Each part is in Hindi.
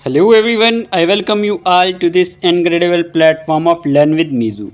Hello everyone, I welcome you all to this incredible platform of Learn with Mizu।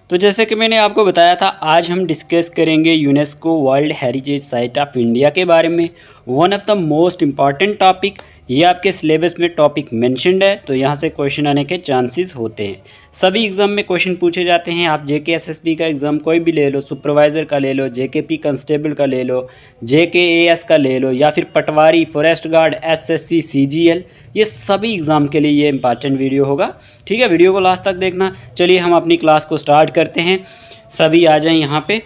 तो जैसे कि मैंने आपको बताया था, आज हम डिस्कस करेंगे UNESCO world heritage site of India के बारे में। One of the most important topic, ये आपके सिलेबस में टॉपिक मेंशन्ड है, तो यहाँ से क्वेश्चन आने के चांसेस होते हैं। सभी एग्ज़ाम में क्वेश्चन पूछे जाते हैं। आप जेके एसएसबी का एग्ज़ाम कोई भी ले लो, सुपरवाइज़र का ले लो, जेकेपी कांस्टेबल का ले लो, जेकेएएस का ले लो, या फिर पटवारी, फॉरेस्ट गार्ड, एसएससी, सीजीएल, ये सभी एग्ज़ाम के लिए ये इंपॉर्टेंट वीडियो होगा। ठीक है, वीडियो को लास्ट तक देखना। चलिए हम अपनी क्लास को स्टार्ट करते हैं। सभी आ जाएं यहाँ पे।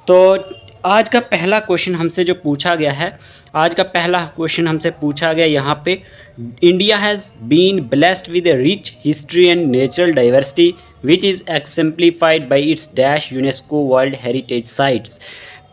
तो आज का पहला क्वेश्चन हमसे जो पूछा गया है, यहाँ पे, India has been blessed with a rich history and natural diversity which is exemplified by its dash UNESCO world heritage sites.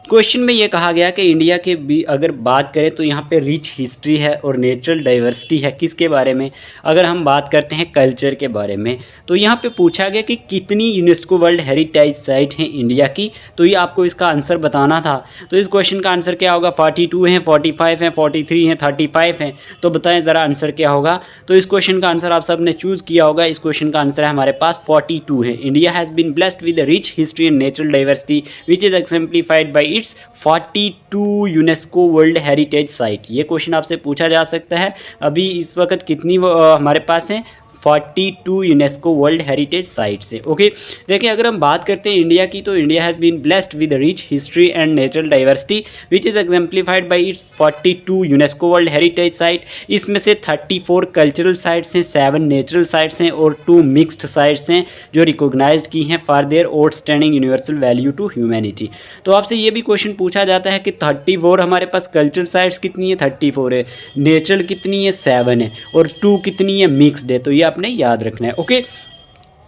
Question में ये कहा गया कि इंडिया के भी अगर बात करें तो यहाँ पे रिच हिस्ट्री है और नेचुरल डाइवर्सिटी है। किसके बारे में? अगर हम बात करते हैं कल्चर के बारे में, तो यहाँ पे पूछा गया कि कितनी यूनेस्को वर्ल्ड हेरिटेज साइट हैं इंडिया की, तो ये आपको इसका आंसर बताना था। तो इस क्वेश्चन का आंसर क्या होगा? 42 हैं, 45 हैं, 43 हैं, 35 हैं। तो बताएं ज़रा आंसर क्या होगा। तो इस क्वेश्चन का आंसर आप सब ने चूज़ किया होगा। इस क्वेश्चन का आंसर है हमारे पास 42 है। India has been blessed with rich history and natural diversity which is exemplified by its 42 UNESCO world heritage site. ये क्वेश्चन आपसे पूछा जा सकता है। अभी इस वक्त कितनी हमारे पास हैं? 42 यूनेस्को वर्ल्ड हेरिटेज साइट्स है। ओके, देखिए अगर हम बात करते हैं इंडिया की, तो India has been blessed with rich history and natural diversity which is exemplified by its 42 UNESCO world heritage site. इसमें से 34 कल्चरल साइट्स हैं, 7 नेचुरल साइट्स हैं और 2 मिक्स्ड साइट्स हैं जो रिकोगनाइज्ड की हैं for their outstanding universal value to humanity. तो आपसे ये भी क्वेश्चन पूछा जाता है कि 34 हमारे पास कल्चरल साइट्स कितनी है? 34 है। नेचुरल कितनी है? 7 है। और 2 कितनी है? मिक्स्ड है। तो ये आपने याद रखना है। ओके,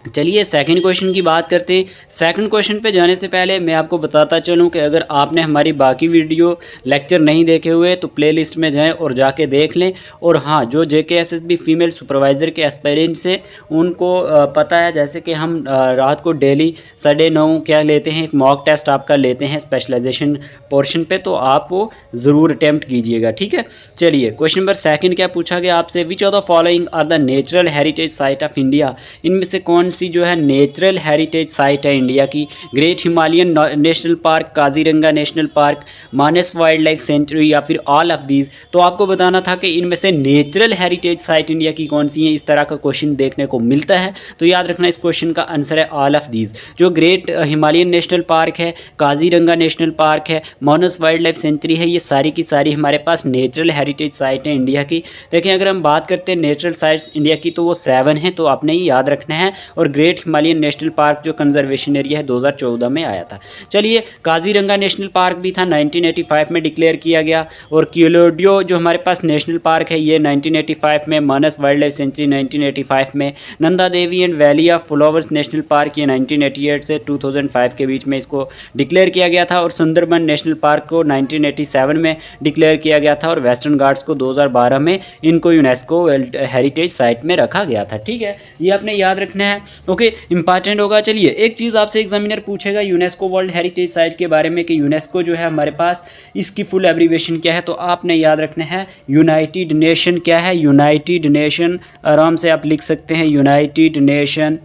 चलिए सेकंड क्वेश्चन की बात करते हैं। सेकंड क्वेश्चन पे जाने से पहले मैं आपको बताता चलूं कि अगर आपने हमारी बाकी वीडियो लेक्चर नहीं देखे हुए तो प्लेलिस्ट में जाएं और जाके देख लें। और हाँ, जो जेकेएसएसबी फीमेल सुपरवाइज़र के एस्पायरेंट्स हैं उनको पता है, जैसे कि हम रात को डेली 9:30 क्या लेते हैं, एक मॉक टेस्ट आपका लेते हैं स्पेशलाइजेशन पोर्शन पे, तो आप वो ज़रूर अटैम्प्ट कीजिएगा। ठीक है, चलिए क्वेश्चन नंबर सेकंड क्या पूछा गया आपसे? Which of the following are the natural heritage site of India. इनमें से कौन सी जो है नेचुरल हेरिटेज साइट है इंडिया की? Great Himalayan national park, Kaziranga national park, Manas wild life sanctuary, या फिर ऑल ऑफ दीज। तो आपको बताना था कि इनमें से नेचुरल हेरिटेज साइट इंडिया की कौन सी है। इस तरह का क्वेश्चन देखने को मिलता है, तो याद रखना इस क्वेश्चन का आंसर है ऑल ऑफ दीज। जो ग्रेट हिमालयन नेशनल पार्क है, काजीरंगा नेशनल पार्क है, मानस वाइल्ड लाइफ सेंचुरी है, ये सारी की सारी हमारे पास नेचुरल हेरिटेज साइट है इंडिया की। देखिए अगर हम बात करते हैं नेचुरल साइट्स इंडिया की, तो वो 7 हैं, तो आपने ये याद रखना है। और ग्रेट हिमालयन नेशनल पार्क जो कंजर्वेशन एरिया है 2014 में आया था। चलिए काजीरंगा नेशनल पार्क भी था, 1985 में डिक्लेयर किया गया। और कियोलोडियो जो हमारे पास नेशनल पार्क है ये 1985 में, मानस वाइल्ड लाइफ सेंचुरी 1985 में, Nanda Devi and valley of flowers national park ये 1988 से 2005 के बीच में इसको डिक्लेयर किया गया था। और सुंदरबन नेशनल पार्क को 1987 में डिक्लेयर किया गया था। और वेस्टर्न घाट्स को 2012 में इनको यूनेस्को वर्ल्ड हेरिटेज साइट में रखा गया था। ठीक है, ये आपने याद रखना है। ओके, इंपॉर्टेंट होगा। चलिए एक चीज़ आपसे एग्जामिनर पूछेगा यूनेस्को वर्ल्ड हेरिटेज साइट के बारे में कि यूनेस्को जो है हमारे पास, इसकी फुल एब्रीवेशन क्या है। तो आपने याद रखना है यूनाइटेड नेशन क्या है? यूनाइटेड नेशन, आराम से आप लिख सकते हैं, United Nation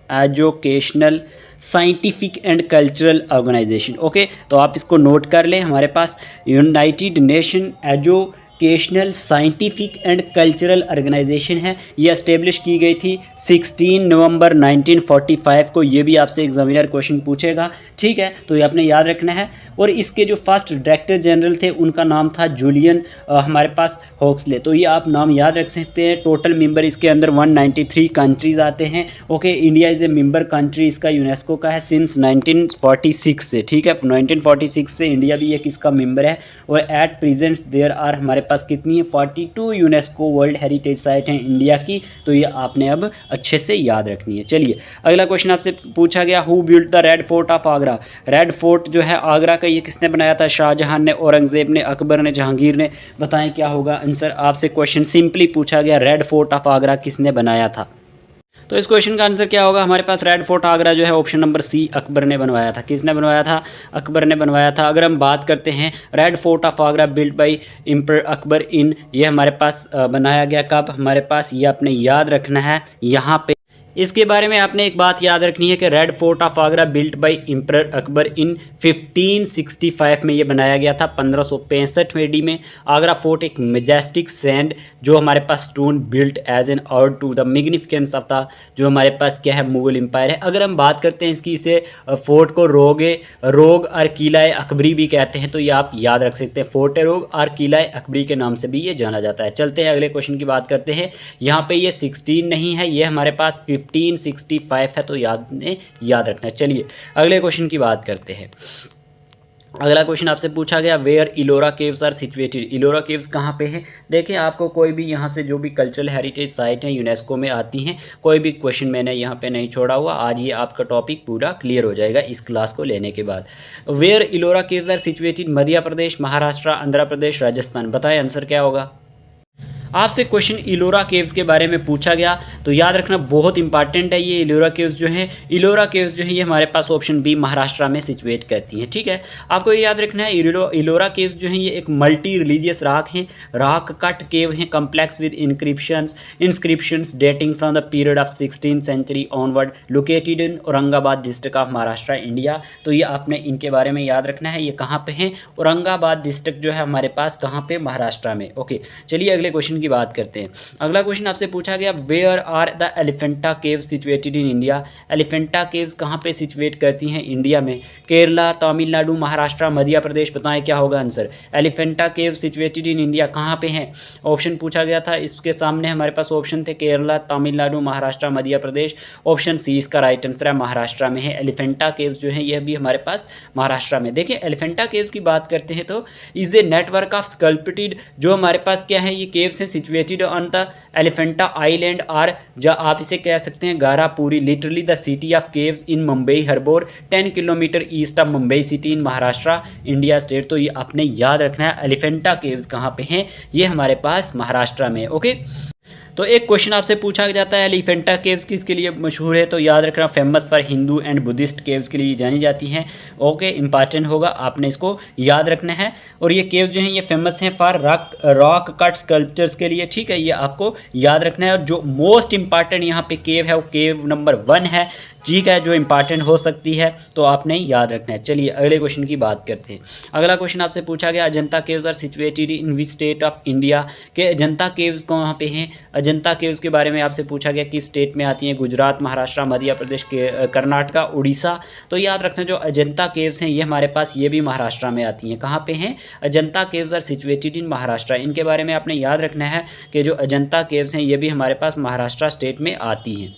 educational scientific and cultural organization. Okay, तो आप इसको नोट कर लें। हमारे पास United Nation educational scientific and cultural organization है। ये एस्टेब्लिश की गई थी 16 नवंबर 1945 को। ये भी आपसे एग्जामिनर क्वेश्चन पूछेगा। ठीक है, तो ये आपने याद रखना है। और इसके जो फर्स्ट डायरेक्टर जनरल थे उनका नाम था जूलियन हमारे पास हॉक्सले। तो ये आप नाम याद रख सकते हैं। टोटल मेंबर इसके अंदर 193 कंट्रीज़ आते हैं। Okay, India is a member country इसका यूनेस्को का है सिंस 1946 से। ठीक है, 1946 से इंडिया भी एक इसका मेंबर है। और एट प्रेजेंट देयर आर हमारे पास कितनी है? 42 यूनेस्को वर्ल्ड हेरिटेज साइट हैं इंडिया की। तो ये आपने अब अच्छे से याद रखनी है। चलिए अगला क्वेश्चन आपसे पूछा गया, who built the red fort of Agra. Red fort जो है आगरा का, ये किसने बनाया था? शाहजहां ने, औरंगजेब ने, अकबर ने, जहांगीर ने। बताएं क्या होगा आंसर। आपसे क्वेश्चन सिंपली पूछा गया, रेड फोर्ट ऑफ आगरा किसने बनाया था? तो इस क्वेश्चन का आंसर क्या होगा हमारे पास? रेड फोर्ट आगरा जो है ऑप्शन नंबर सी अकबर ने बनवाया था। किसने बनवाया था? अकबर ने बनवाया था। अगर हम बात करते हैं red fort of Agra built by emperor Akbar in, ये हमारे पास बनाया गया कब? हमारे पास ये आपने याद रखना है यहाँ पे। इसके बारे में आपने एक बात याद रखनी है कि red fort of Agra built by emperor Akbar in 1565 में ये बनाया गया था। 1565 में डी में आगरा फोर्ट एक मेजेस्टिक सैंड जो हमारे पास स्टोन बिल्ट एज एन और टू द मिग्निफिकेंस ऑफ द जो हमारे पास क्या है मुगल एम्पायर है। अगर हम बात करते हैं इसकी, इसे फोर्ट को रोग और किला अकबरी भी कहते हैं, तो ये आप याद रख सकते हैं। फोर्ट रोग और किला अकबरी के नाम से भी ये जाना जाता है। चलते हैं अगले क्वेश्चन की बात करते हैं। यहाँ पे ये 16 नहीं है, ये हमारे पास 1565 है, तो याद रखना है। चलिए अगले क्वेश्चन की बात करते हैं। अगला क्वेश्चन आपसे पूछा गया where Ellora caves are situated. Ellora caves कहाँ पे हैं? देखिए आपको कोई भी यहाँ से जो भी कल्चरल हेरिटेज साइट है यूनेस्को में आती हैं, कोई भी क्वेश्चन मैंने यहाँ पे नहीं छोड़ा हुआ। आज ये आपका टॉपिक पूरा क्लियर हो जाएगा इस क्लास को लेने के बाद। Where Ellora caves are situated? Madhya Pradesh, Maharashtra, Andhra Pradesh, Rajasthan. बताएं आंसर क्या होगा? आपसे क्वेश्चन इलोरा केव्स के बारे में पूछा गया, तो याद रखना बहुत इंपॉर्टेंट है ये इलोरा केव्स जो है। इलोरा केव्स जो है ये हमारे पास ऑप्शन बी महाराष्ट्र में सिचुएट करती हैं। ठीक है, आपको ये याद रखना है इलोरा केव्स जो है ये एक मल्टी रिलीजियस राक हैं, राक कट केव हैं, complex with inscriptions dating from the period of 16th century onward, located in Aurangabad district of Maharashtra, India. तो ये आपने इनके बारे में याद रखना है, ये कहाँ पे हैं? औरंगाबाद डिस्ट्रिक्ट जो है हमारे पास कहाँ पे? महाराष्ट्र में। ओके, चलिए अगले क्वेश्चन की बात करते हैं। अगला क्वेश्चन आपसे पूछा गया where are the Elephanta caves situated in India. Elephanta caves कहाँ पे सिचुएट करती हैं इंडिया में? केरला, तमिलनाडु, महाराष्ट्र, मध्य प्रदेश। बताएं क्या होगा answer? Elephanta caves situated in India कहाँ पे हैं? ऑप्शन पूछा गया था, इसके सामने हमारे पास ऑप्शन थे केरला, तमिलनाडु, महाराष्ट्र, मध्य प्रदेश। ऑप्शन सी इसका राइट आंसर है, महाराष्ट्र में है। एलिफेंटा केव्स जो है यह भी हमारे पास महाराष्ट्र में। देखिए एलिफेंटा केव्स की बात करते हैं तो is a network of sculpted जो हमारे पास क्या है ये केव्स हैं situated on the Elephanta island और जो आप इसे कह सकते हैं Gharapuri, literally the city of caves in Mumbai harbour 10 kilometre east of Mumbai city in Maharashtra, India state. तो ये आपने याद रखना है एलिफेंटा केव्स कहाँ पे हैं? ये हमारे पास महाराष्ट्र में। ओके, तो एक क्वेश्चन आपसे पूछा जाता है एलिफेंटा केव्स किसके लिए मशहूर है? तो याद रखना famous for Hindu and Buddhist caves के लिए जानी जाती हैं। ओके, इंपॉर्टेंट होगा, आपने इसको याद रखना है। और ये केव्स जो हैं ये फेमस हैं फॉर रॉक कट स्कल्पचर्स के लिए। ठीक है, ये आपको याद रखना है। और जो मोस्ट इंपॉर्टेंट यहाँ पे केव है वो केव नंबर 1 है। ठीक है, जो इंपॉर्टेंट हो सकती है तो आपने याद रखना है। चलिए अगले क्वेश्चन की बात करते हैं। अगला क्वेश्चन आपसे पूछा गया Ajanta caves are situated in which state of India. के अजंता केव्स कहाँ पे हैं? अजंता केव्स के बारे में आपसे पूछा गया किस स्टेट में आती हैं? गुजरात, महाराष्ट्र, मध्य प्रदेश, कर्नाटका, उड़ीसा। तो याद रखना जो अजंता केव्स हैं ये हमारे पास ये भी महाराष्ट्र में आती हैं। कहाँ पे हैं? Ajanta caves are situated in Maharashtra. इनके बारे में आपने याद रखना है कि जो अजंता केव्स हैं ये भी हमारे पास महाराष्ट्र स्टेट में आती हैं।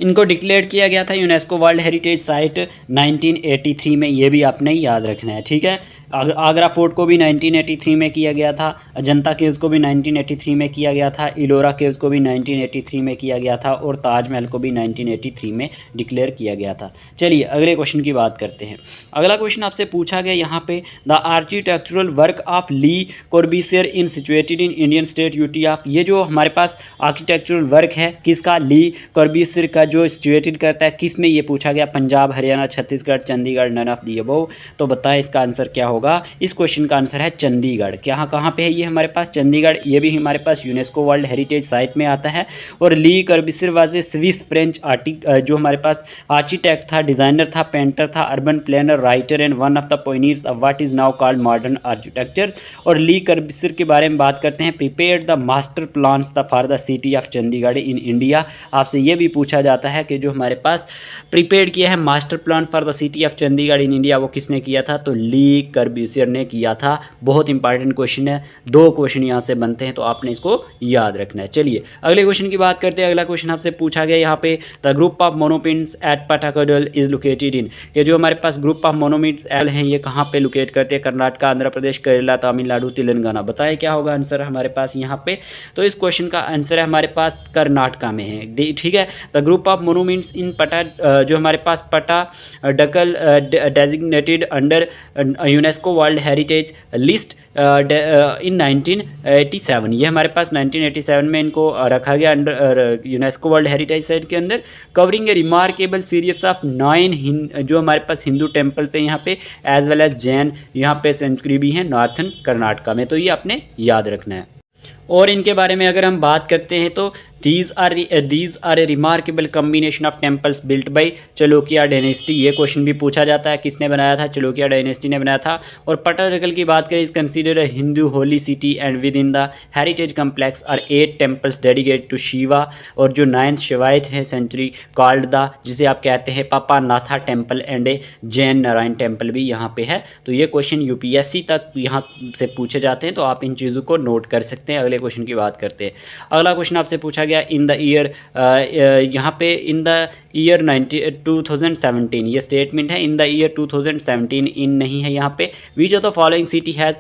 इनको डिक्लेयर किया गया था यूनेस्को वर्ल्ड हेरिटेज साइट 1983 में, ये भी आपने याद रखना है। ठीक है, आगरा फोर्ट को भी 1983 में किया गया था, अजंता केव्स को भी 1983 में किया गया था, इलोरा केव्स को भी 1983 में किया गया था और ताजमहल को भी 1983 में डिक्लेयर किया गया था। चलिए अगले क्वेश्चन की बात करते हैं। अगला क्वेश्चन आपसे पूछा गया यहाँ पे the architectural work of Le Corbusier in situated in Indian state UT of. ये जो हमारे पास आर्किटेक्चुरल वर्क है किसका? ली कॉर्बूसियर का, जो सिचुएटेड करता है किस में? ये पूछा गया Punjab, Haryana, Chhattisgarh, Chandigarh, none of the above. तो बताएं इसका आंसर क्या होगा? इस क्वेश्चन का आंसर है चंडीगढ़। कहाँ पे है ये हमारे पास? चंडीगढ़। ये भी हमारे पास यूनेस्को वर्ल्ड हेरिटेज साइट में आता है। और Le Corbusier was a Swiss French जो हमारे पास आर्किटेक्ट था, डिज़ाइनर था, पेंटर था, urban planner, writer and one of the pioneers of what is now called modern architecture. और ली कॉर्बूसियर के बारे में बात करते हैं, prepared the master plans for the city of Chandigarh in India. आपसे ये भी पूछा जाता है कि जो हमारे पास प्रिपेयर किया है master plan for the city of Chandigarh in India वो किसने किया था? तो ली कॉर्बूसियर ने किया था। बहुत इंपॉर्टेंट क्वेश्चन है, 2 क्वेश्चन यहाँ से बनते हैं तो आपने इसको याद रखना है। चलिए अगले क्वेश्चन की बात करते हैं। अगला क्वेश्चन आपसे पूछा गया यहाँ पे the group of monuments at Pattadakal is located in. कि जो हमारे पास ग्रुप ऑफ मोनोमेंट्स एल हैं ये कहाँ पे लोकेट करते हैं? कर्नाटका, आंध्र प्रदेश, केरला, तमिलनाडु, तेलंगाना। बताएं क्या होगा आंसर हमारे पास यहाँ पे? तो इस क्वेश्चन का आंसर है हमारे पास कर्नाटका में है। ठीक है, the group group of monuments in पटा जो हमारे पास Pattadakal designated under UNESCO world heritage list in 1987। ये हमारे पास 1987 में इनको रखा गया under UNESCO world heritage site के अंदर, covering a remarkable series of 9 जो हमारे पास हिंदू टेम्पल्स हैं यहाँ पे, एज वेल एज जैन यहाँ पे सेंचुरी भी हैं नॉर्थन कर्नाटका में। तो ये आपने याद रखना है। और इनके बारे में अगर हम बात करते हैं तो these are a remarkable combination of temples built by Chalukya dynasty. ये क्वेश्चन भी पूछा जाता है, किसने बनाया था? चलोकिया डायनेस्टी ने बनाया था। और पट्टाडकल की बात करें, is considered a Hindu holy city and within the heritage complex are 8 temples dedicated to Shiva. और जो 9th शिवाइट है सेंचुरी कॉल्ड द, जिसे आप कहते हैं पापा नाथा temple and A Jain Narayan temple भी यहाँ पे है। तो ये क्वेश्चन यूपीएससी तक यहाँ से पूछे जाते हैं, तो आप इन चीज़ों को नोट कर सकते हैं। अगले क्वेश्चन की बात करते हैं। अगला क्वेश्चन आपसे पूछा गया इन द ईयर, यहाँ पे इन द ईयर 2017, ये स्टेटमेंट है इन द ईयर 2017, इन नहीं है यहाँ पे। विच of the following city has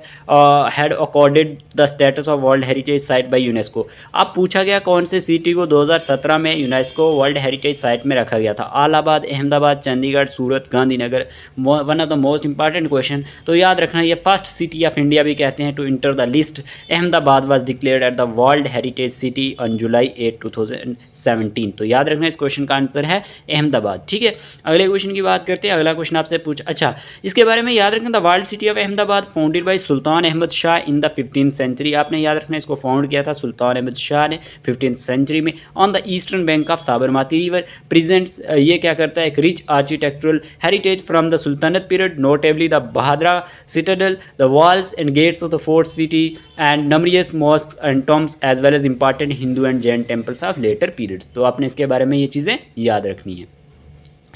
had accorded the status of world heritage site by UNESCO. अब पूछा गया कौन से सिटी को 2017 में यूनेस्को वर्ल्ड हेरिटेज साइट में रखा गया था? Allahabad, Ahmedabad, Chandigarh, Surat, Gandhinagar. One of the most important question. तो याद रखना, ये फर्स्ट सिटी ऑफ इंडिया भी कहते हैं to enter the list. Ahmedabad was declared at the world heritage city on July 8, 2017। तो याद रखना, इस क्वेश्चन का आंसर है अहमदाबाद। ठीक है, अगले क्वेश्चन की बात करते हैं। अगला क्वेश्चन आपसे पूछ, अच्छा इसके बारे में याद रखना, the world city of Ahmedabad founded by Sultan Ahmed Shah in the 15th century. आपने याद रखना, इसको फाउंड किया था सुल्तान अहमद शाह ने 15th सेंचुरी में, on the eastern bank of Sabarmati river. Presents, ये क्या करता है, एक rich architectural heritage from the sultanate period, notably the Bhadra citadel, the walls and gates of the fort city and numerous mosques and tombs as well as important Hindu and Jain temples of later periods. तो आपने इसके बारे में ये चीज़ें याद रखनी है।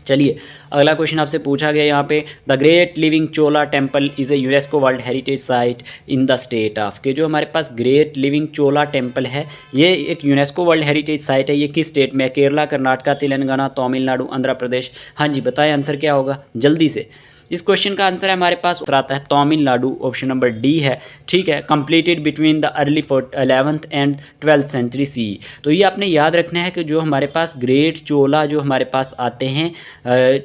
चलिए अगला क्वेश्चन आपसे पूछा गया यहाँ पे, the great living Chola temple is a UNESCO world heritage site in the state of, के जो हमारे पास ग्रेट लिविंग चोला टेम्पल है, ये एक यूनेस्को वर्ल्ड हेरिटेज साइट है। ये किस स्टेट में है? केरला, कर्नाटका, तेलंगाना, तमिलनाडु, आंध्र प्रदेश। हाँ जी बताएं आंसर क्या होगा जल्दी से। इस क्वेश्चन का आंसर है हमारे पास आता है तमिलनाडु, ऑप्शन नंबर डी है। ठीक है, completed between the early 11th and 12th century सी। तो ये आपने याद रखना है कि जो हमारे पास ग्रेट चोला जो हमारे पास आते हैं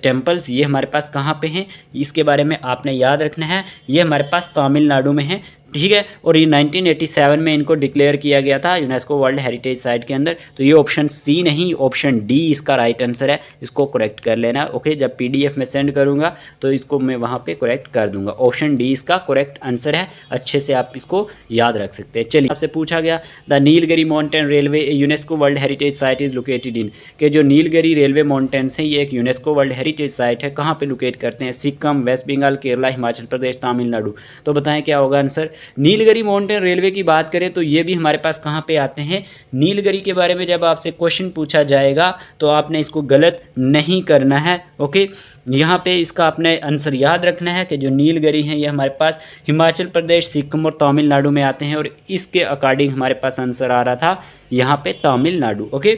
टेम्पल्स, ये हमारे पास कहाँ पे हैं, इसके बारे में आपने याद रखना है। ये हमारे पास तमिलनाडु में है। ठीक है, और ये 1987 में इनको डिक्लेयर किया गया था यूनेस्को वर्ल्ड हेरिटेज साइट के अंदर। तो ये ऑप्शन सी नहीं, ऑप्शन डी इसका राइट आंसर है। इसको करेक्ट कर लेना। ओके, जब पीडीएफ में सेंड करूंगा तो इसको मैं वहाँ पे करेक्ट कर दूंगा। ऑप्शन डी इसका करेक्ट आंसर है, अच्छे से आप इसको याद रख सकते हैं। चलिए, आपसे पूछा गया the Nilgiri mountain railway UNESCO world heritage site is located इन, के जो नीलगिरी रेलवे माउंटेन्स हैं ये एक यूनेस्को वर्ल्ड हेरिटेज साइट है। कहाँ पे लोकेट करते हैं? सिक्किम, वेस्ट बंगाल, केरला, हिमाचल प्रदेश, तमिलनाडु। तो बताएं क्या होगा आंसर। नीलगिरी माउंटेन रेलवे की बात करें तो ये भी हमारे पास कहाँ पे आते हैं? नीलगिरी के बारे में जब आपसे क्वेश्चन पूछा जाएगा तो आपने इसको गलत नहीं करना है। ओके, यहाँ पे इसका आपने आंसर याद रखना है कि जो नीलगिरी हैं ये हमारे पास हिमाचल प्रदेश, सिक्किम और तमिलनाडु में आते हैं। और इसके अकॉर्डिंग हमारे पास आंसर आ रहा था यहाँ पे तमिलनाडु। ओके,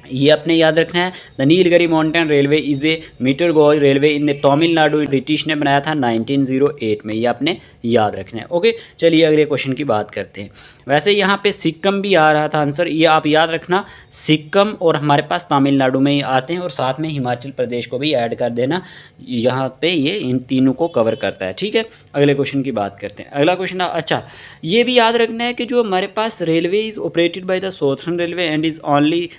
ये अपने याद रखना है। The Nilgiri mountain railway is a metre gauge railway in Tamil Nadu, British ने बनाया था 1908 में। ये आपने याद रखना है। ओके, चलिए अगले क्वेश्चन की बात करते हैं। वैसे यहाँ पे सिक्किम भी आ रहा था आंसर, ये आप याद रखना। सिक्किम और हमारे पास तमिलनाडु में ही आते हैं, और साथ में हिमाचल प्रदेश को भी ऐड कर देना। यहाँ पे ये इन तीनों को कवर करता है। ठीक है, अगले क्वेश्चन की बात करते हैं। अगला क्वेश्चन, अच्छा ये भी याद रखना है कि जो हमारे पास railway is operated by the southern railway and is only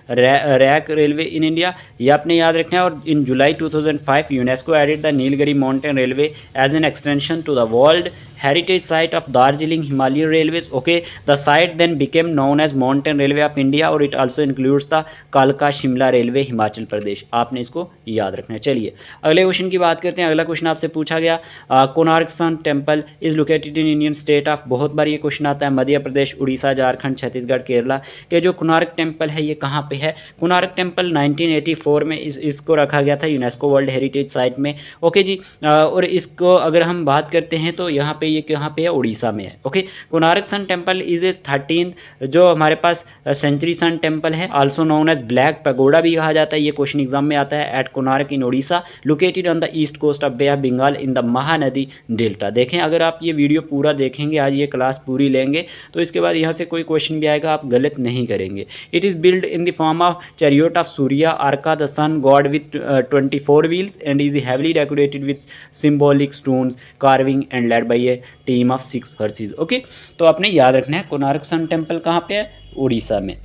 rack railway in India, ये आपने याद रखना है। और in July 2005 UNESCO added the Nilgiri mountain railway as an extension to the world heritage site of Darjeeling Himalayan railways. Okay, the site then became known as mountain railway of India और इट आल्सो इंक्लूड्स द कालका शिमला रेलवे हिमाचल प्रदेश। आपने इसको याद रखना है। चलिए अगले क्वेश्चन की बात करते हैं। अगला क्वेश्चन आपसे पूछा गया, Konark sun temple is located in Indian state of, बहुत बार ये क्वेश्चन आता है, मध्य प्रदेश, उड़ीसा, झारखंड, छत्तीसगढ़, केरला के जो कोणार्क टेम्पल है ये कहाँ पे है? कोणार्क टेम्पल 1984 में इसको रखा गया था यूनेस्को वर्ल्ड हेरिटेज साइट में। ओके जी, और इसको अगर हम बात करते हैं तो यहाँ पे ये कहाँ पे है? उड़ीसा में है। Okay, Konark sun temple is a 13th जो हमारे पास सेंचुरी सन टेम्पल है, also known as black pagoda भी कहा जाता है। ये क्वेश्चन एग्जाम में आता है। At Konark in Orissa, located on the east coast of bay of Bengal in the Mahanadi delta. देखें, अगर आप ये वीडियो पूरा देखेंगे, आज ये क्लास पूरी लेंगे, तो इसके बाद यहाँ से कोई क्वेश्चन भी आएगा आप गलत नहीं करेंगे। It is build in the form of chariot of Surya, Arka the sun god with 24 wheels, and is heavily decorated with symbolic stones carving and led by a team of 6 horses. Okay, तो आपने याद रखना है कोणार्क सन टेम्पल कहाँ पे है, उड़ीसा में।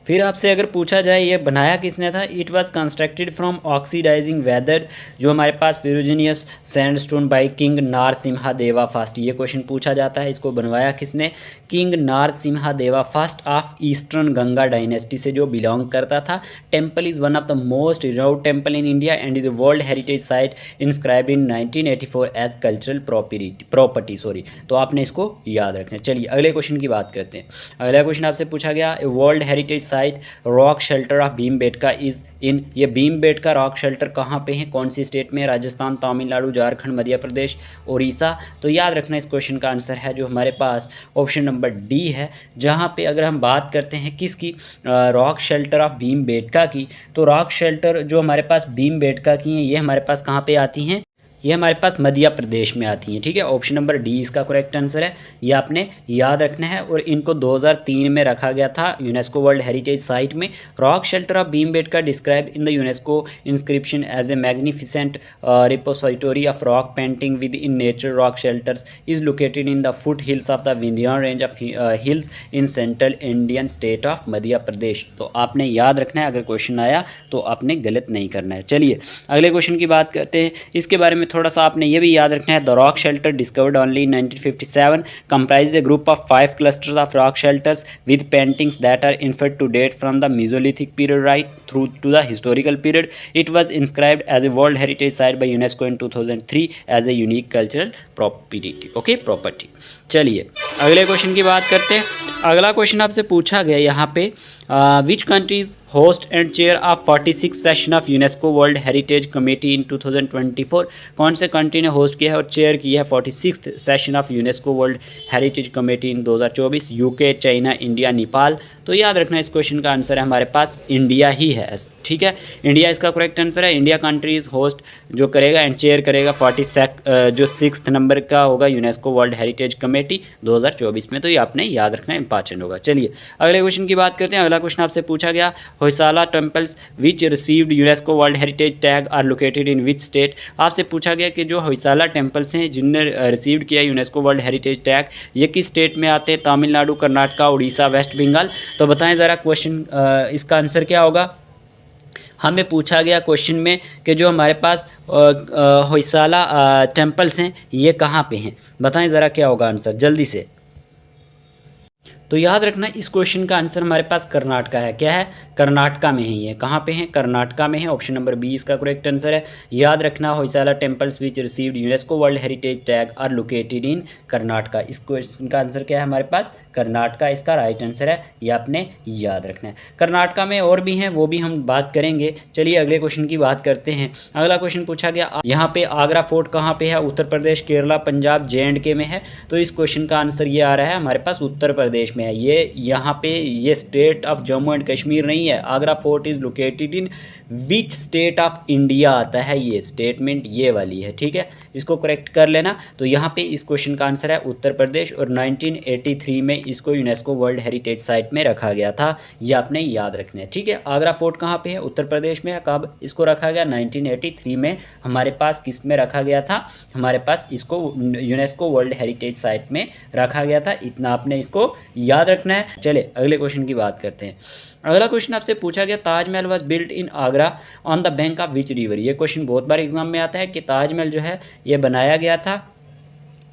फिर आपसे अगर पूछा जाए ये बनाया किसने था, it was constructed from oxidizing weather, जो हमारे पास ferruginous sandstone by king Narasimha Deva first, ये क्वेश्चन पूछा जाता है। इसको बनवाया किसने, king Narasimha Deva first of eastern Ganga dynasty से जो बिलोंग करता था। Temple is one of the most renowned temple in India and is a world heritage site inscribed in 1984 as cultural property. तो आपने इसको याद रखना है। चलिए अगले क्वेश्चन की बात करते हैं। अगला क्वेश्चन आपसे पूछा गया, world heritage site rock shelter of Bhimbetka is in, ये भीमबेटका रॉक शेल्टर कहाँ पे है, कौन सी स्टेट में, राजस्थान, तमिलनाडु, झारखंड, मध्य प्रदेश, उड़ीसा। तो याद रखना इस क्वेश्चन का आंसर है जो हमारे पास ऑप्शन नंबर डी है, जहाँ पे अगर हम बात करते हैं किसकी, रॉक शेल्टर ऑफ भीमबेटका की, तो रॉक शेल्टर जो हमारे पास भीमबेटका की हैं ये हमारे पास कहाँ पे आती हैं, ये हमारे पास मध्य प्रदेश में आती हैं। ठीक है, ऑप्शन नंबर डी इसका करेक्ट आंसर है, ये आपने याद रखना है। और इनको 2003 में रखा गया था यूनेस्को वर्ल्ड हेरिटेज साइट में। Rock shelter of Bhimbetka describe in the UNESCO inscription as a magnificent repository of rock painting within nature. Rock shelters is located in the foothills of the Vindhyachal range of hills in central Indian state of Madhya Pradesh. तो आपने याद रखना है, अगर क्वेश्चन आया तो आपने गलत नहीं करना है। चलिए अगले क्वेश्चन की बात करते हैं। इसके बारे में थोड़ा सा आपने ये भी याद रखना है, the rock shelter discovered only in 1957 comprised a group of 5 clusters of rock shelters with paintings that are inferred to date from the Mesolithic period right through to the historical period. It was inscribed as a World Heritage Site by UNESCO in 2003 as a unique cultural property. Okay, property. चलिए अगले क्वेश्चन की बात करते हैं। अगला क्वेश्चन आपसे पूछा गया यहाँ पे, which countries host and chair of 46 session of UNESCO world heritage committee in 2024। कौन से कंट्री ने होस्ट किया है और चेयर किया है 46 session of UNESCO world heritage committee in 2024, UK, China, India, Nepal. तो याद रखना इस क्वेश्चन का आंसर है हमारे पास इंडिया ही है। ठीक है, इंडिया इसका करेक्ट आंसर है। इंडिया कंट्रीज होस्ट जो करेगा एंड चेयर करेगा 46 नंबर का होगा यूनेस्को वर्ल्ड हेरिटेज कमेटी 2024 में। तो ये आपने याद रखना इंपॉर्टेंट होगा। चलिए अगले क्वेश्चन की बात करते हैं। अगला क्वेश्चन आपसे पूछा गया, Hoysala temples which received UNESCO world heritage tag are located in which state. आपसे पूछा गया कि जो होयसाला टेम्पल्स हैं जिनने रिसीव्ड किया यूनेस्को वर्ल्ड हेरिटेज टैग, ये किस स्टेट में आते हैं, तमिलनाडु, कर्नाटका, उड़ीसा, वेस्ट बंगाल। तो बताएं ज़रा क्वेश्चन इसका आंसर क्या होगा। हमें पूछा गया क्वेश्चन में कि जो हमारे पास होयसाला टेम्पल्स हैं ये कहाँ पे हैं, बताएं ज़रा क्या होगा आंसर जल्दी से। तो याद रखना इस क्वेश्चन का आंसर हमारे पास कर्नाटका है। क्या है, कर्नाटका में है ये। कहाँ पे है, कर्नाटका में है। ऑप्शन नंबर बी इसका करेक्ट आंसर है। याद रखना Hoysala temples which received UNESCO world heritage tag are located in Karnataka. इस क्वेश्चन का आंसर क्या है हमारे पास, कर्नाटका इसका राइट आंसर है। ये आपने याद रखना है। कर्नाटका में और भी हैं, वो भी हम बात करेंगे। चलिए अगले क्वेश्चन की बात करते हैं। अगला क्वेश्चन पूछा गया, यहाँ पे आगरा फोर्ट कहाँ पे है, उत्तर प्रदेश, केरला, पंजाब, JNK में है। तो इस क्वेश्चन का आंसर ये आ रहा है हमारे पास उत्तर प्रदेश में है। ये यहाँ पे ये state of Jammu and Kashmir नहीं है। Agra fort is located in which state of India आता है, ये स्टेटमेंट ये वाली है। ठीक है, इसको करेक्ट कर लेना। तो यहाँ पे इस क्वेश्चन का आंसर है उत्तर प्रदेश, और 1983 में इसको यूनेस्को वर्ल्ड हेरिटेज साइट में रखा गया था। ये आपने याद रखना है। ठीक है, आगरा फोर्ट कहाँ पे है, उत्तर प्रदेश में है। कब इसको रखा गया, 1983 में हमारे पास किस में रखा गया था, हमारे पास इसको यूनेस्को वर्ल्ड हेरिटेज साइट में रखा गया था। इतना आपने इसको याद रखना है। चले अगले क्वेश्चन की बात करते हैं। अगला क्वेश्चन आपसे पूछा गया, Taj Mahal was built in Agra on the bank of which river. ये क्वेश्चन बहुत बार एग्जाम में आता है कि ताजमहल जो है ये बनाया गया था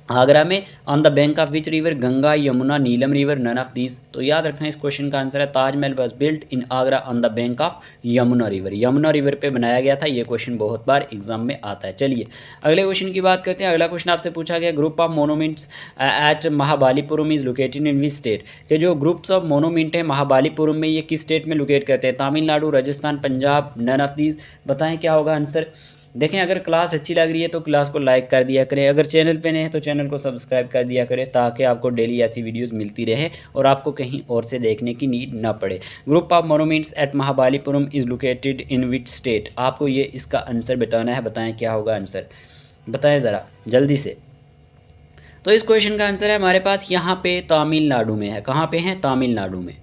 आगरा में on the bank of which river, Ganga, Yamuna, Neelam river, none of these. तो याद रखना इस क्वेश्चन का आंसर है Taj Mahal was built in Agra on the bank of Yamuna river. Yamuna river पे बनाया गया था। ये क्वेश्चन बहुत बार एग्जाम में आता है। चलिए अगले क्वेश्चन की बात करते हैं। अगला क्वेश्चन आपसे पूछा गया, group of monuments at Mahabalipuram is located in which state. कि जो ग्रुप्स ऑफ मोनूमेंट है महाबलीपुरम में, ये किस स्टेट में लोकेट करते हैं, Tamil Nadu, Rajasthan, Punjab, none of these. बताएं क्या होगा आंसर। देखें अगर क्लास अच्छी लग रही है तो क्लास को लाइक कर दिया करें, अगर चैनल पे नए हैं तो चैनल को सब्सक्राइब कर दिया करें, ताकि आपको डेली ऐसी वीडियोस मिलती रहे और आपको कहीं और से देखने की नीड ना पड़े। Group of monuments at Mahabalipuram is located in which state. आपको ये इसका आंसर बताना है। बताएं क्या होगा आंसर, बताएं ज़रा जल्दी से। तो इस क्वेश्चन का आंसर है हमारे पास यहाँ पे तमिलनाडु में है। कहाँ पे है, तमिलनाडु में।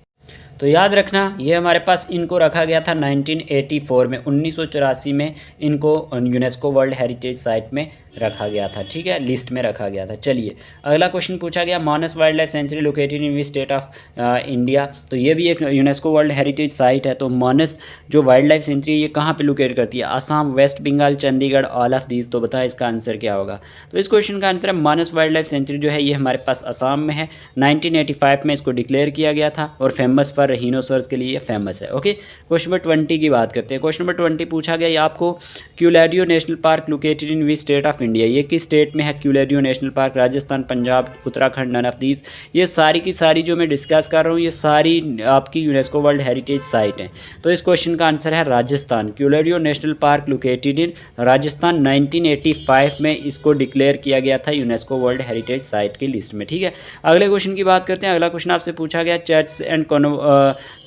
तो याद रखना ये हमारे पास इनको रखा गया था 1984 में, 1984 में इनको यूनेस्को वर्ल्ड हेरिटेज साइट में रखा गया था, ठीक है, लिस्ट में रखा गया था। चलिए अगला क्वेश्चन पूछा गया, Manas wild life sanctuary located in which state of India. तो ये भी एक यूनेस्को वर्ल्ड हेरिटेज साइट है। तो मानस जो वाइल्ड लाइफ सेंचुरी ये कहाँ पे लोकेट करती है? Assam, West Bengal, Chandigarh, all of these. तो बताएं इसका आंसर क्या होगा? तो इस क्वेश्चन का आंसर है मानस वाइल्ड लाइफ सेंचुरी जो है ये हमारे पास असम में है। 1985 में इसको डिक्लेयर किया गया था और फेमस फॉर रहीनोसॉर्स के लिए फेमस है। ओके, क्वेश्चन नंबर 20 की बात करते हैं। क्वेश्चन नंबर 20 पूछा गया आपको, Keoladeo national park located in which state of India. ये किस स्टेट में है Keoladeo national park? Rajasthan, Punjab, Uttarakhand, none of these. ये सारी की सारी जो मैं डिस्कस कर रहा हूँ ये सारी आपकी यूनेस्को वर्ल्ड हेरिटेज साइट हैं। तो इस क्वेश्चन का आंसर है Rajasthan. Keoladeo national park located in Rajasthan. 1985 में इसको डिक्लेयर किया गया था यूनेस्को वर्ल्ड हेरिटेज साइट की लिस्ट में, ठीक है। अगले क्वेश्चन की बात करते हैं। अगला क्वेश्चन आपसे पूछा गया, church and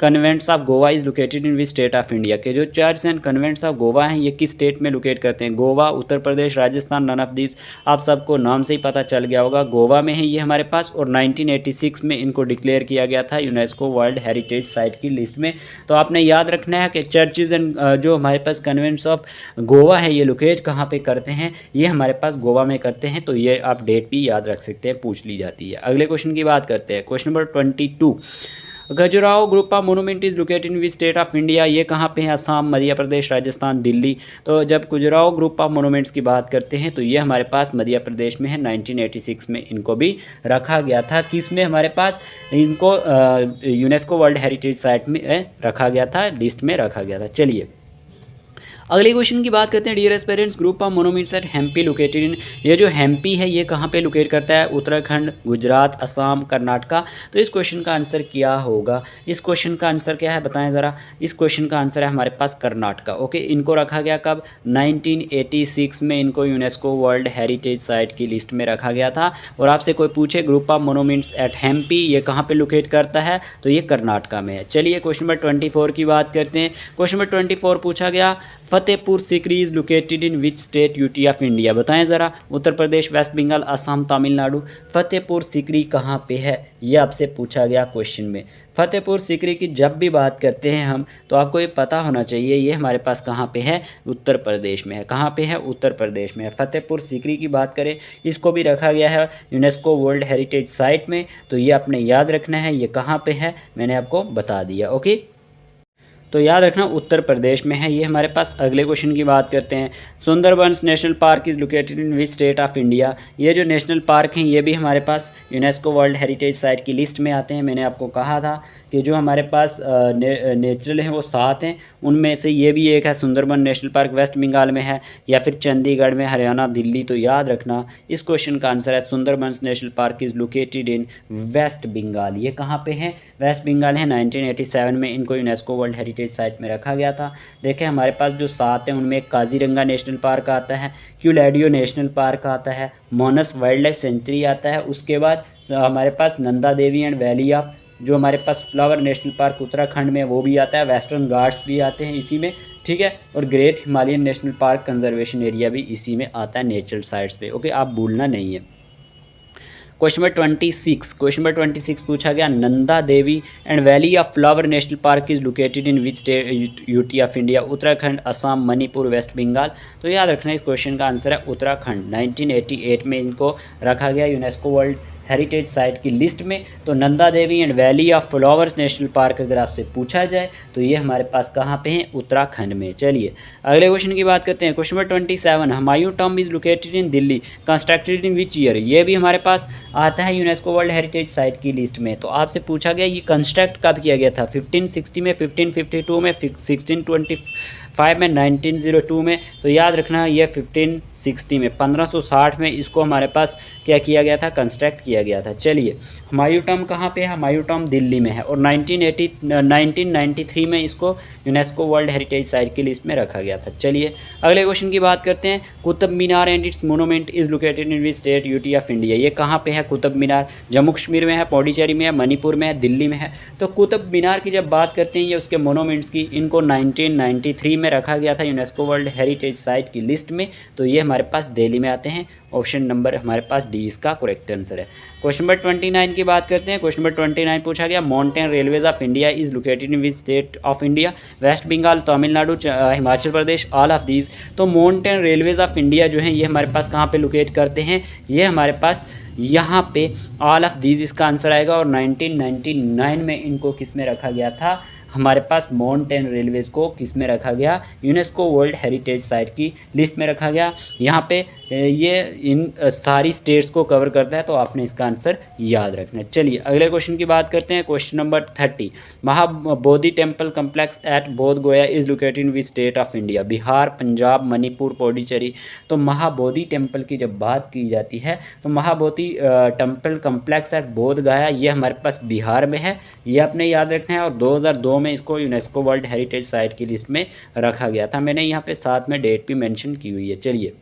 convents of Goa is located in which state of India. के जो church and convents of Goa हैं ये किस स्टेट में लोकेट करते हैं? Goa, Uttar Pradesh, Rajasthan, none of these. आप सबको नाम से ही पता चल गया होगा, गोवा में है ये हमारे पास और 1986 में इनको डिक्लेयर किया गया था यूनेस्को वर्ल्ड हेरिटेज साइट की लिस्ट में। तो आपने याद रखना है कि चर्चेज एंड जो हमारे पास कन्वेंट्स ऑफ गोवा है ये लोकेट कहाँ पे करते हैं? ये हमारे पास गोवा में करते हैं। तो ये आप डेट भी याद रख सकते हैं, पूछ ली जाती है। अगले क्वेश्चन की बात करते हैं। Question number 22, Khajuraho group of monument is located in which state of India. ये कहाँ पे है? असम, मध्य प्रदेश, राजस्थान, दिल्ली। तो जब खजुराहो ग्रुप ऑफ मोनूमेंट्स की बात करते हैं तो ये हमारे पास मध्य प्रदेश में है। 1986 में इनको भी रखा गया था। किस में हमारे पास इनको यूनेस्को वर्ल्ड हेरिटेज साइट में रखा गया था, लिस्ट में रखा गया था। चलिए अगले क्वेश्चन की बात करते हैं। Dear aspirants, group of monuments at Hampi located in. ये जो हेम्पी है ये कहाँ पे लोकेट करता है? उत्तराखंड, गुजरात, असम, कर्नाटका। तो इस क्वेश्चन का आंसर क्या होगा? इस क्वेश्चन का आंसर क्या है बताएं ज़रा। इस क्वेश्चन का आंसर है हमारे पास कर्नाटका। ओके, इनको रखा गया कब? 1986 में इनको यूनेस्को वर्ल्ड हेरिटेज साइट की लिस्ट में रखा गया था। और आपसे कोई पूछे group of monuments at Hampi ये कहाँ पर लोकेट करता है? तो ये कर्नाटका में है। चलिए क्वेश्चन नंबर 24 की बात करते हैं। क्वेश्चन नंबर 24 पूछा गया, Fatehpur Sikri is located in which state UT of India. बताएं ज़रा। उत्तर प्रदेश, वेस्ट बंगाल, असम, तमिलनाडु। फतेहपुर सीकरी कहाँ पे है ये आपसे पूछा गया क्वेश्चन में। फतेहपुर सीकरी की जब भी बात करते हैं हम तो आपको ये पता होना चाहिए ये हमारे पास कहाँ पे है? उत्तर प्रदेश में है। कहाँ पे है? उत्तर प्रदेश में है। फतेहपुर सीकरी की बात करें इसको भी रखा गया है यूनेस्को वर्ल्ड हेरिटेज साइट में। तो ये आपने याद रखना है ये कहाँ पे है, मैंने आपको बता दिया। ओके, तो याद रखना उत्तर प्रदेश में है ये हमारे पास। अगले क्वेश्चन की बात करते हैं। Sundarbans national park is located in which state of India. ये जो नेशनल पार्क हैं ये भी हमारे पास यूनेस्को वर्ल्ड हेरिटेज साइट की लिस्ट में आते हैं। मैंने आपको कहा था कि जो हमारे पास नेचुरल हैं वो 7 हैं, उनमें से ये भी एक है Sundarban national park. West Bengal में है या फिर चंडीगढ़ में, हरियाणा, दिल्ली। तो याद रखना इस क्वेश्चन का आंसर है Sundarbans national park is located in waste Bengal. ये कहाँ पे है? वेस्ट बंगाल है। 1987 में इनको यूनेस्को वर्ल्ड हेरिटेज साइट में रखा गया था। देखें हमारे पास जो 7 हैं उनमें काजीरंगा नेशनल पार्क आता है, क्यूलेडियो नेशनल पार्क आता है, मानस वाइल्ड लाइफ सेंचुरी आता है। उसके बाद हमारे पास Nanda Devi and valley of जो हमारे पास फ्लावर नेशनल पार्क उत्तराखंड में वो भी आता है। वेस्टर्न घाट्स भी आते हैं इसी में, ठीक है। और great Himalayan national park conservation area भी इसी में आता है नेचुरल साइट्स पे। ओके, आप भूलना नहीं है। क्वेश्चन नंबर 26 पूछा गया, Nanda Devi and valley of flower national park is located in which state UT of India. Uttarakhand, Assam, Manipur, West Bengal. तो याद रखना इस क्वेश्चन का आंसर है उत्तराखंड। 1988 में इनको रखा गया यूनेस्को वर्ल्ड हेरिटेज साइट की लिस्ट में। तो Nanda Devi and valley of flowers national park अगर आपसे पूछा जाए तो ये हमारे पास कहाँ पे हैं? उत्तराखंड में। चलिए अगले क्वेश्चन की बात करते हैं। Question number 27, Humayun tomb is located in Delhi, constructed in which year. ये भी हमारे पास आता है यूनेस्को वर्ल्ड हेरिटेज साइट की लिस्ट में। तो आपसे पूछा गया ये कंस्ट्रक्ट कब किया गया था? 1560 में, 1552 में, 1625 में, 1902 में। तो याद रखना ये 1560 में, 1560 में इसको हमारे पास क्या किया गया था? कंस्ट्रक्ट किया गया था। चलिए हुमायूं टॉम्ब कहाँ पे है? हुमायूं टॉम्ब दिल्ली में है और 1993 में इसको यूनेस्को वर्ल्ड हेरिटेज साइट की लिस्ट में रखा गया था। चलिए अगले क्वेश्चन की बात करते हैं। Qutub Minar and its monument is located in which state UT of India. ये कहाँ पे है कुतुब मीनार? जम्मू कश्मीर में है, पौडीचेरी में है, मणिपुर में है, दिल्ली में है। तो कुतुब मीनार की जब बात करते हैं ये उसके मोनूमेंट्स की, इनको 1993 में में रखा गया था यूनेस्को वर्ल्ड हेरिटेज साइट की लिस्ट में, तो ये हमारे पास दिल्ली में आते हैं। ऑप्शन नंबर हमारे पास डी इसका करेक्ट आंसर है। क्वेश्चन नंबर 29 की बात करते हैं। क्वेश्चन नंबर 29 पूछा गया, mountain railways of India is located in which state of India? West Bengal, Tamil Nadu, Himachal Pradesh, all of these. तो माउंटेन रेलवेज ऑफ इंडिया जो है ये हमारे पास कहाँ पे लोकेट करते हैं? ये हमारे पास यहाँ पे ऑल ऑफ दीज इसका आंसर आएगा। और 1999 में इनको किस में रखा गया था? हमारे पास माउंटेन रेलवेज को किस में रखा गया? यूनेस्को वर्ल्ड हेरिटेज साइट की लिस्ट में रखा गया। यहाँ पे ये इन सारी स्टेट्स को कवर करता है, तो आपने इसका आंसर याद रखना है। चलिए अगले क्वेश्चन की बात करते हैं। Question number 30, Mahabodhi temple complex at Bodh Gaya is located in which state of India? Bihar, Punjab, Manipur, Pondicherry. तो महाबोधि टेम्पल की जब बात की जाती है तो Mahabodhi temple complex at Bodh गया ये हमारे पास बिहार में है, ये आपने याद रखना है। और 2002 में इसको यूनेस्को वर्ल्ड हेरिटेज साइट की लिस्ट में रखा गया था। मैंने यहाँ पे साथ में डेट भी मेंशन की हुई है। चलिए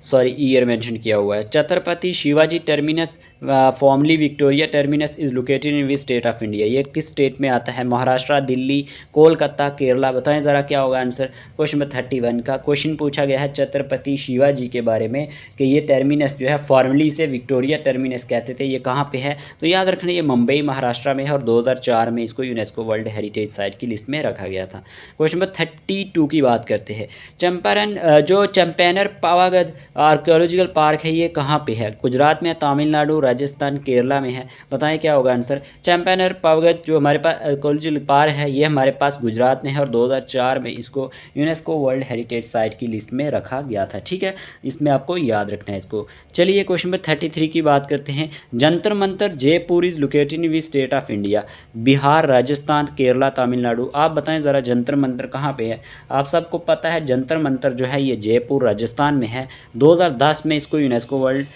ईयर मेंशन किया हुआ है। Chhatrapati Shivaji terminus formally Victoria terminus is located in which state of India? ये किस स्टेट में आता है? महाराष्ट्र, दिल्ली, कोलकाता, केरला। बताएं ज़रा क्या होगा आंसर। क्वेश्चन नंबर 31 का क्वेश्चन पूछा गया है छत्रपति शिवाजी के बारे में कि ये टर्मिनस जो है फॉर्मली से विक्टोरिया टर्मिनस कहते थे, ये कहाँ पे है? तो याद रखना ये मुंबई महाराष्ट्र में है और 2004 में इसको यूनेस्को वर्ल्ड हेरिटेज साइट की लिस्ट में रखा गया था। क्वेश्चन नंबर 32 की बात करते हैं। चंपारण जो चंपेनर पावागढ़ आर्कियोलॉजिकल पार्क है ये कहाँ पे है? गुजरात में, तमिलनाडु, राजस्थान, केरला में है। बताएं क्या होगा आंसर। चंपेनर पावागढ़ जो हमारे पास आर्कियोलॉजिकल पार्क है ये हमारे पास गुजरात में है और 2004 में इसको यूनेस्को वर्ल्ड हेरिटेज साइट की लिस्ट में रखा गया था। ठीक है, इसमें आपको याद रखना है इसको। चलिए क्वेश्चन नंबर 33 की बात करते हैं। Jantar Mantar Jaipur is located in which state of India? Bihar, Rajasthan, Kerala, Tamil Nadu. आप बताएं ज़रा जंतर मंतर कहाँ पे है? आप सबको पता है जंतर मंतर जो है ये जयपुर राजस्थान में है। 2010 में इसको यूनेस्को वर्ल्ड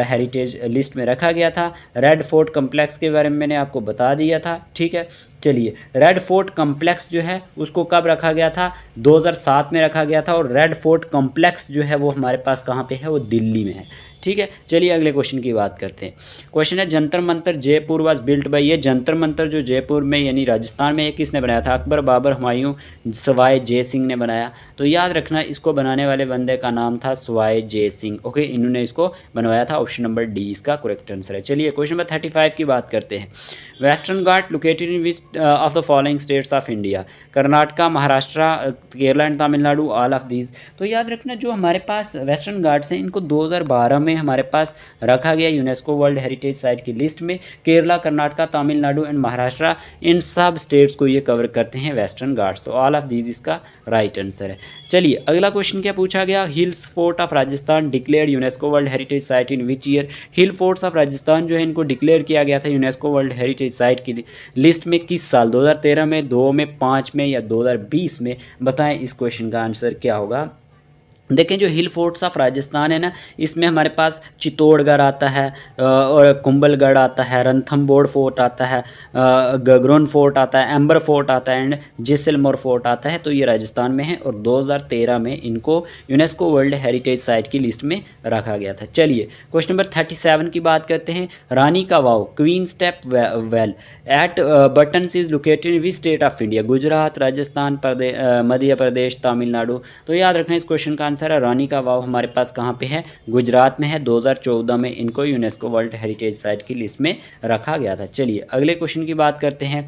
हेरिटेज लिस्ट में रखा गया था। रेड फोर्ट कम्प्लेक्स के बारे में मैंने आपको बता दिया था। ठीक है, चलिए रेड फोर्ट कम्प्लेक्स जो है उसको कब रखा गया था? 2007 में रखा गया था। और रेड फोर्ट कम्प्लेक्स जो है वो हमारे पास कहाँ पे है? वो दिल्ली में है। ठीक है, चलिए अगले क्वेश्चन की बात करते हैं। क्वेश्चन है Jantar Mantar Jaipur was built by. ये जंतर मंतर जो जयपुर में यानी राजस्थान में ये किसने बनाया था? अकबर, बाबर, हुमायूं, सवाई जय सिंह ने बनाया। तो याद रखना इसको बनाने वाले बंदे का नाम था सवाई जय सिंह। ओके, इन्होंने इसको बनवाया था। ऑप्शन नंबर डी इसका करेक्ट आंसर है। चलिए क्वेश्चन नंबर 35 की बात करते हैं। Western Ghat located in which of the following states of India? Karnataka, Maharashtra, Kerala and Tamil Nadu, all of these. तो याद रखना जो हमारे पास वेस्टर्न घाट्स हैं इनको 2012 में हमारे पास रखा गया यूनेस्को वर्ल्ड हेरिटेज साइट की लिस्ट में। केरला, कर्नाटका, तमिलनाडु एंड महाराष्ट्र इन सब स्टेट्स को ये कवर करते हैं वेस्टर्न घाट्स। तो ऑल ऑफ दीज इसका राइट आंसर है। चलिए अगला क्वेश्चन क्या पूछा गया। Hills fort of Rajasthan declared UNESCO world heritage site in which year? Hill forts of Rajasthan जो है इनको डिक्लेयर किया गया था यूनेस्को वर्ल्ड हेरिटेज साइट की लिस्ट में किस साल? 2013 में, 2 में, 5 में या 2020 में? बताएं इस क्वेश्चन का आंसर क्या होगा। देखें जो हिल फोर्ट्स ऑफ राजस्थान है ना, इसमें हमारे पास चित्तौड़गढ़ आता है और कुंभलगढ़ आता है, रणथंभौर फोर्ट आता है, गगरोन फोर्ट आता है, एम्बर फोर्ट आता है एंड जैसलमेर फोर्ट आता है। तो ये राजस्थान में है और 2013 में इनको यूनेस्को वर्ल्ड हेरिटेज साइट की लिस्ट में रखा गया था। चलिए क्वेश्चन नंबर 37 की बात करते हैं। Rani ka Vav queen step well at Patan is located in which state of India? Gujarat, Rajasthan, Madhya Pradesh, Tamil Nadu. तो याद रखना इस क्वेश्चन का आंसर है रानी का वाव हमारे पास कहाँ पे है? गुजरात में है। 2014 में इनको यूनेस्को वर्ल्ड हेरिटेज साइट की लिस्ट में रखा गया था। चलिए अगले क्वेश्चन की बात करते हैं।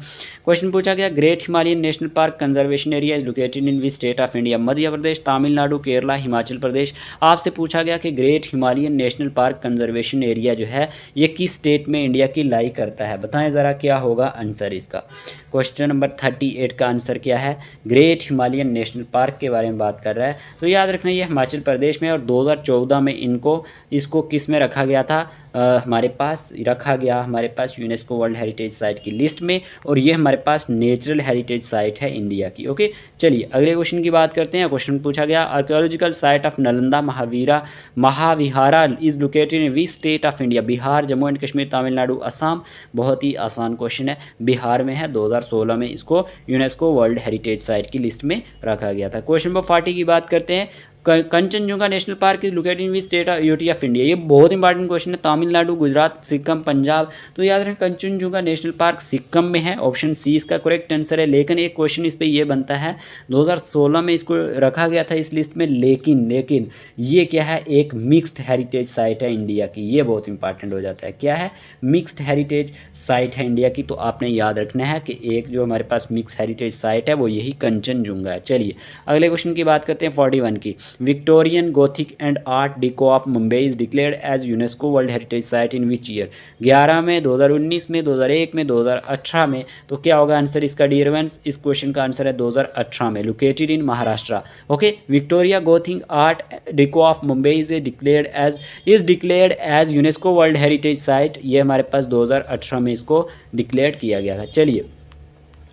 क्वेश्चन पूछा गया great Himalayan national park conservation area is located in which state of India? Madhya Pradesh, Tamil Nadu, Kerala, Himachal Pradesh. आपसे पूछा गया कि great Himalayan national park conservation area जो है ये किस स्टेट में इंडिया की लाई करता है? बताएं ज़रा क्या होगा आंसर इसका। क्वेश्चन नंबर 38 का आंसर क्या है? ग्रेट हिमालयन नेशनल पार्क के बारे में बात कर रहा है। तो याद रखना ये हिमाचल प्रदेश में और 2014 में इसको किस में रखा गया था? हमारे पास रखा गया हमारे पास यूनेस्को वर्ल्ड हेरिटेज साइट की लिस्ट में और ये हमारे पास नेचुरल हेरिटेज साइट है इंडिया की। ओके, चलिए अगले क्वेश्चन की बात करते हैं। क्वेश्चन पूछा गया archaeological site of Nalanda Mahavihara is located in which state of India? Bihar, Jammu and Kashmir, Tamil Nadu, Assam. बहुत ही आसान क्वेश्चन है, बिहार में है। 2016 में इसको यूनेस्को वर्ल्ड हेरिटेज साइट की लिस्ट में रखा गया था। क्वेश्चन नंबर 40 की बात करते हैं। Kanchenjunga national park is located in which state UT of India. ये बहुत इंपॉर्टेंट क्वेश्चन है। तमिलनाडु, गुजरात, सिक्किम, पंजाब। तो याद रखें कंचनजुंगा नेशनल पार्क सिक्किम में है, ऑप्शन सी इसका करेक्ट आंसर है। लेकिन एक क्वेश्चन इस पर ये बनता है, 2016 में इसको रखा गया था इस लिस्ट में, लेकिन ये क्या है, एक मिक्स्ड हेरिटेज साइट है इंडिया की। ये बहुत इंपॉर्टेंट हो जाता है, क्या है, मिक्स्ड हेरिटेज साइट है इंडिया की। तो आपने याद रखना है कि एक जो हमारे पास मिक्स हेरिटेज साइट है वो यही कंचनजुंगा है। चलिए अगले क्वेश्चन की बात करते हैं 41 की। Victorian gothic and art deco of Mumbai is declared as UNESCO world heritage site in which year. 11 में, 2019 में, 2001 में, 2018 में। तो क्या होगा आंसर इसका डियर फ्रेंड्स, इस क्वेश्चन का आंसर है 2018 में, located in Maharashtra. Okay, Victoria gothic art deco of Mumbai is declared as UNESCO world heritage site. ये हमारे पास 2018 में इसको डिक्लेयर किया गया था। चलिए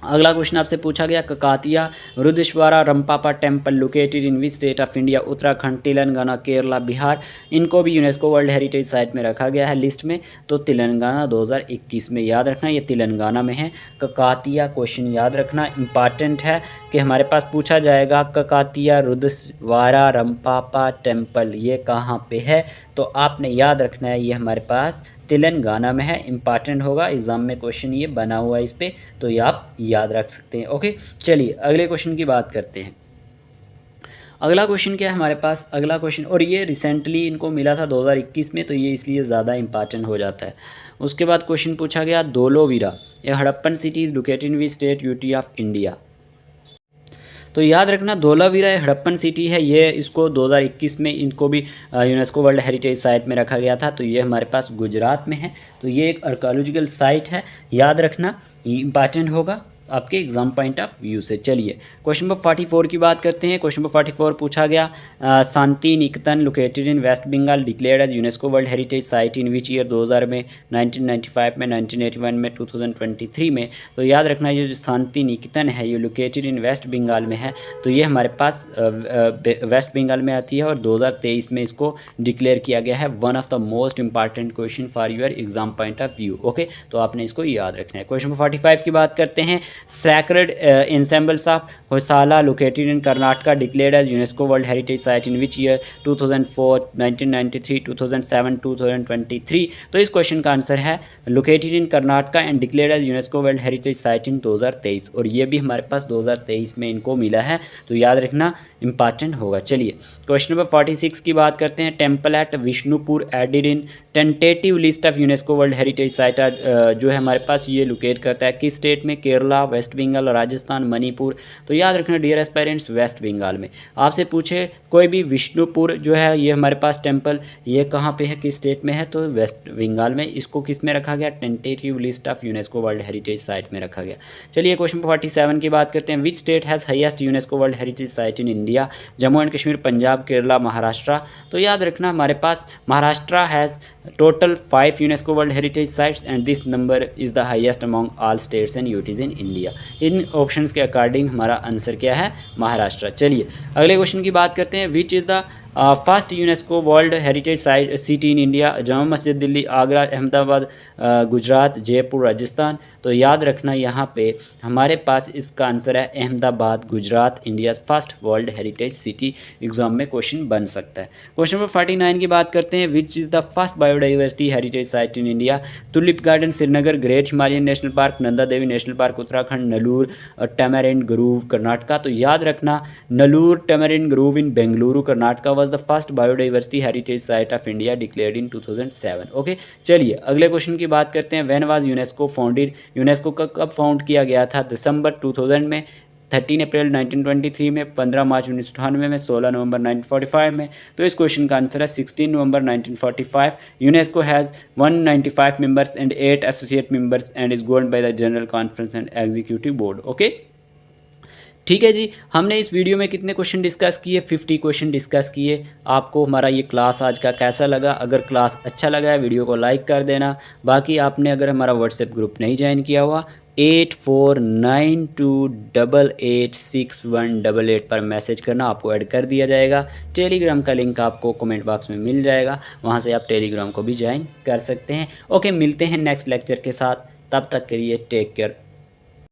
अगला क्वेश्चन आपसे पूछा गया, Kakatiya Rudreshwara Ramappa temple located in which state of India. Uttarakhand, Telangana, Kerala, Bihar. इनको भी यूनेस्को वर्ल्ड हेरिटेज साइट में रखा गया है लिस्ट में। तो तेलंगाना 2021 में, याद रखना ये तेलंगाना में है। ककातिया क्वेश्चन याद रखना इंपॉर्टेंट है कि हमारे पास पूछा जाएगा ककातिया रुद्रेश्वरा रंपापा टेम्पल ये कहाँ पे है। तो आपने याद रखना है ये हमारे पास तेलंगाना में है। इंपॉर्टेंट होगा, एग्जाम में क्वेश्चन ये बना हुआ है इस पर, तो ये आप याद रख सकते हैं। ओके चलिए अगले क्वेश्चन की बात करते हैं। अगला क्वेश्चन क्या है हमारे पास, अगला क्वेश्चन, और ये रिसेंटली इनको मिला था 2021 में, तो ये इसलिए ज़्यादा इंपॉर्टेंट हो जाता है। उसके बाद क्वेश्चन पूछा गया, धोलावीरा ये Harappan city is located in which state UT of India. तो याद रखना धोलावीरा हड़प्पन सिटी है, ये इसको 2021 में इनको भी यूनेस्को वर्ल्ड हेरिटेज साइट में रखा गया था। तो ये हमारे पास गुजरात में है। तो ये एक आर्कियोलॉजिकल साइट है, याद रखना, इंपॉर्टेंट होगा आपके एग्जाम पॉइंट ऑफ व्यू से। चलिए क्वेश्चन नंबर 44 की बात करते हैं। क्वेश्चन नंबर 44 पूछा गया, Shanti Niketan located in waste Bengal declared as UNESCO world heritage site in which year. 2000 में, 1995 में, 1981 में, 2023 में। तो याद रखना ये जो शांति निकेतन है ये लोकेटेड इन वेस्ट बंगाल में है। तो ये हमारे पास वेस्ट बंगाल में आती है और 2023 में इसको डिक्लेयर किया गया है। One of the most important question for your exam point of view. Okay तो आपने इसको याद रखना है। क्वेश्चन नंबर 45 की बात करते हैं। Sacred ensembles of Hoysala located in Karnataka declared as UNESCO World Heritage Site in which year? 2004, 1993, 2007, 2023। तो इस क्वेश्चन का आंसर है located in Karnataka and declared as UNESCO world heritage site in 2023। और ये भी हमारे पास 2023 में इनको मिला है, तो याद रखना इंपॉर्टेंट होगा। चलिए क्वेश्चन नंबर 46 की बात करते हैं। Temple at Vishnupur added in tentative list of UNESCO world heritage site जो है हमारे पास ये लोकेट करता है किस स्टेट में? केरला, वेस्ट बंगाल, राजस्थान, मणिपुर। तो याद रखना डियर एस्पायरेंट्स वेस्ट बंगाल में। आपसे पूछे कोई भी विष्णुपुर जो है ये हमारे पास टेम्पल ये कहाँ पे है, किस स्टेट में है? तो वेस्ट बंगाल में। इसको किस में रखा गया? Tentative list of UNESCO world heritage site में रखा गया। चलिए क्वेश्चन 47 की बात करते हैं। Which state has highest UNESCO world heritage site in India? Jammu and Kashmir, Punjab, Kerala, Maharashtra. तो याद रखना हमारे पास Maharashtra has total 5 UNESCO World Heritage Sites and this number is the highest among all states and UTs in India। In options के अकॉर्डिंग हमारा आंसर क्या है? महाराष्ट्र। चलिए अगले क्वेश्चन की बात करते हैं। Which is the first UNESCO world heritage site city in India? Jama Masjid Delhi, Agra, Ahmedabad, Gujarat, Jaipur, Rajasthan. तो याद रखना यहाँ पे हमारे पास इसका आंसर है Ahmedabad, Gujarat, India first world heritage city. Exam में क्वेश्चन बन सकता है। क्वेश्चन नंबर 49 की बात करते हैं। Which is the first biodiversity heritage site in India? Tulip garden Srinagar, great Himalayan national park, Nanda Devi national park Uttarakhand, Nallur tamarind groove Karnataka. तो याद रखना Nallur tamarind groove in Bengaluru Karnataka was the first biodiversity heritage site of India declared in 2007। Okay चलिए अगले क्वेश्चन की बात करते हैं। When was UNESCO founded? UNESCO का कब फाउंड किया गया था? दिसंबर 2000 में, 13 अप्रैल 1923 में, 15 मार्च 1998 में, 16 नवंबर 1945 में। तो इस क्वेश्चन का आंसर है 16 नवंबर 1945। UNESCO has 195 members and 8 associate members and is governed by the general conference and executive board. Okay ठीक है जी, हमने इस वीडियो में कितने क्वेश्चन डिस्कस किए? 50 क्वेश्चन डिस्कस किए। आपको हमारा ये क्लास आज का कैसा लगा? अगर क्लास अच्छा लगा है वीडियो को लाइक कर देना। बाकी आपने अगर हमारा व्हाट्सएप ग्रुप नहीं ज्वाइन किया हुआ 8492886188 पर मैसेज करना, आपको ऐड कर दिया जाएगा। टेलीग्राम का लिंक आपको कमेंट बॉक्स में मिल जाएगा, वहाँ से आप टेलीग्राम को भी ज्वाइन कर सकते हैं। ओके मिलते हैं नेक्स्ट लेक्चर के साथ, तब तक के लिए टेक केयर।